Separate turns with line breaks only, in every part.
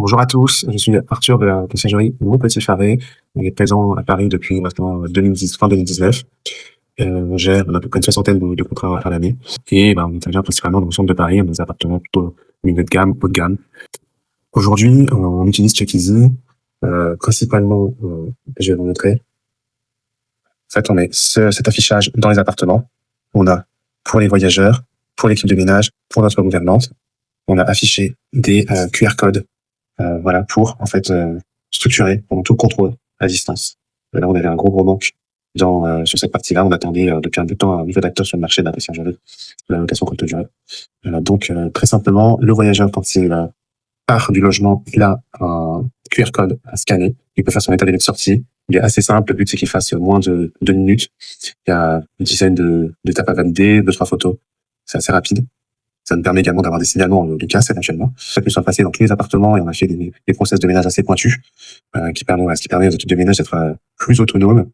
Bonjour à tous, je suis Arthur de la conciergerie Mon Petit Faré. On est présent à Paris depuis maintenant 2010, fin 2019. On gère à peu près une soixantaine de contrats à l'année. Et on intervient principalement dans le centre de Paris, dans des appartements plutôt milieu de gamme, haut de gamme. Aujourd'hui, on utilise CheckEasy, principalement, je vais vous montrer. En fait, on met cet affichage dans les appartements. On a pour les voyageurs, pour l'équipe de ménage, pour notre gouvernante. On a affiché des QR codes voilà, pour en fait structurer pendant tout le contrôle à distance. Là, on avait un gros manque sur cette partie-là. On attendait depuis un bout de temps un nouvel acteur sur le marché de la conciergerie, de la location courte durée. Donc, très simplement, le voyageur, quand il part du logement, il a un QR code à scanner. Il peut faire son état des lieux de sortie. Il est assez simple. Le but, c'est qu'il fasse moins de 2 minutes. Il y a une dizaine d'étapes à valider, 2-3 photos. C'est assez rapide. Ça nous permet également d'avoir des signalements de casse éventuellement. Nous sommes passés dans tous les appartements et on a fait des process de ménage assez pointus, qui permet aux équipes de ménage d'être plus autonomes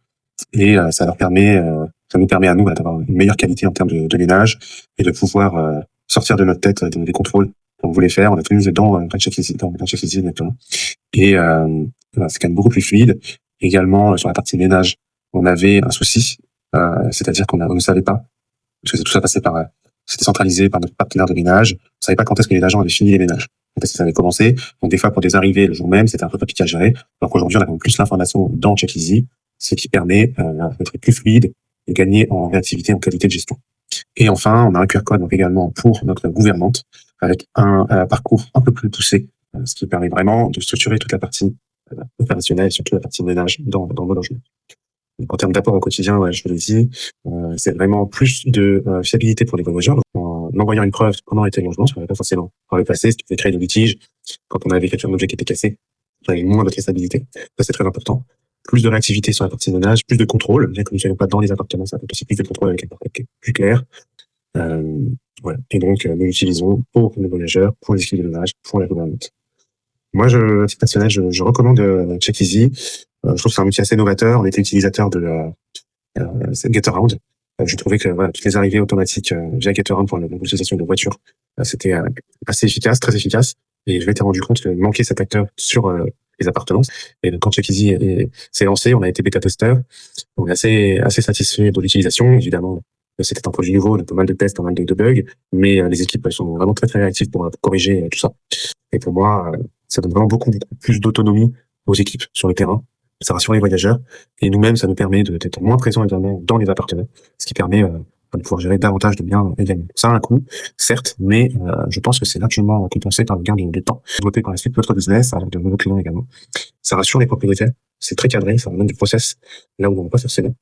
et ça nous permet à nous d'avoir une meilleure qualité en termes de ménage et de pouvoir sortir de notre tête des contrôles qu'on voulait faire. On a tout mis dans CheckEasy directement. Et c'est quand même beaucoup plus fluide. Également sur la partie ménage, on avait un souci, c'est-à-dire qu'on ne savait pas, parce que tout ça passait par c'était centralisé par notre partenaire de ménage. On savait pas quand est-ce que les agents avaient fini les ménages. Quand est-ce que ça avait commencé. Donc, des fois, pour des arrivées le jour même, c'était un peu compliqué à gérer. Alors qu'aujourd'hui, on a plus l'information dans CheckEasy, ce qui permet d'être plus fluide et gagner en réactivité, en qualité de gestion. Et enfin, on a un QR code donc également pour notre gouvernante avec un parcours un peu plus poussé, ce qui permet vraiment de structurer toute la partie opérationnelle et surtout la partie ménage dans vos logements. En termes d'apport au quotidien, je le dis, c'est vraiment plus de fiabilité pour les voyageurs. En envoyant une preuve comment était le logement, ça ne pas forcément par le passé, ce qui pouvait créer des litiges. Quand on avait un objet qui était cassé, on avait moins de traçabilité. Ça, c'est très important. Plus de réactivité sur la partie ménage, plus de contrôle. Bien que nous ne soyons pas dans les appartements, ça peut aussi plus de contrôle avec un parquet plus clair. Voilà. Et donc, nous l'utilisons pour les voyageurs, pour les équipes de ménage, pour la gouvernante. Moi, à titre personnel, je recommande CheckEasy. Je trouve que c'est un outil assez novateur. On était utilisateur de Getaround. Je trouvais que voilà, toutes les arrivées automatiques via Getaround pour l'utilisation de voitures, c'était assez efficace, très efficace. Et je m'étais rendu compte qu'il manquait cet acteur sur les appartements. Et quand CheckEasy s'est lancé, on a été bêta-testeur. On est assez satisfait de l'utilisation. Évidemment, c'était un produit nouveau, on a pas mal de tests, pas mal de bugs, mais les équipes sont vraiment très très réactives pour corriger tout ça. Et pour moi, ça donne vraiment beaucoup plus d'autonomie aux équipes sur le terrain. Ça rassure les voyageurs et nous-mêmes, ça nous permet d'être moins présents également dans les appartements, ce qui permet de pouvoir gérer davantage de biens également. Ça a un coût, certes, mais je pense que c'est largement compensé par le gain de temps. Développer par la suite notre business avec de nouveaux clients également. Ça rassure les propriétaires, c'est très cadré, ça donne du process là où on va pas forcément.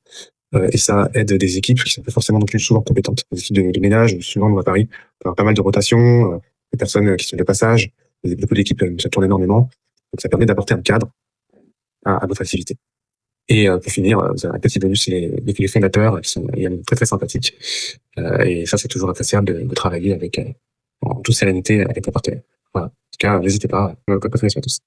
Et ça aide des équipes qui sont pas forcément non plus souvent compétentes. Les équipes de ménage, souvent à Paris, on a pas mal de rotations, des personnes qui sont de passage, beaucoup d'équipes ça tourne énormément. Donc ça permet d'apporter un cadre à votre activité. Et pour finir, vous avez un petit bonus, les fondateurs qui sont également très très sympathiques. Et ça, c'est toujours appréciable de travailler avec en toute sérénité avec vos partenaires. Voilà. En tout cas, n'hésitez pas. Bonne continuation à tous.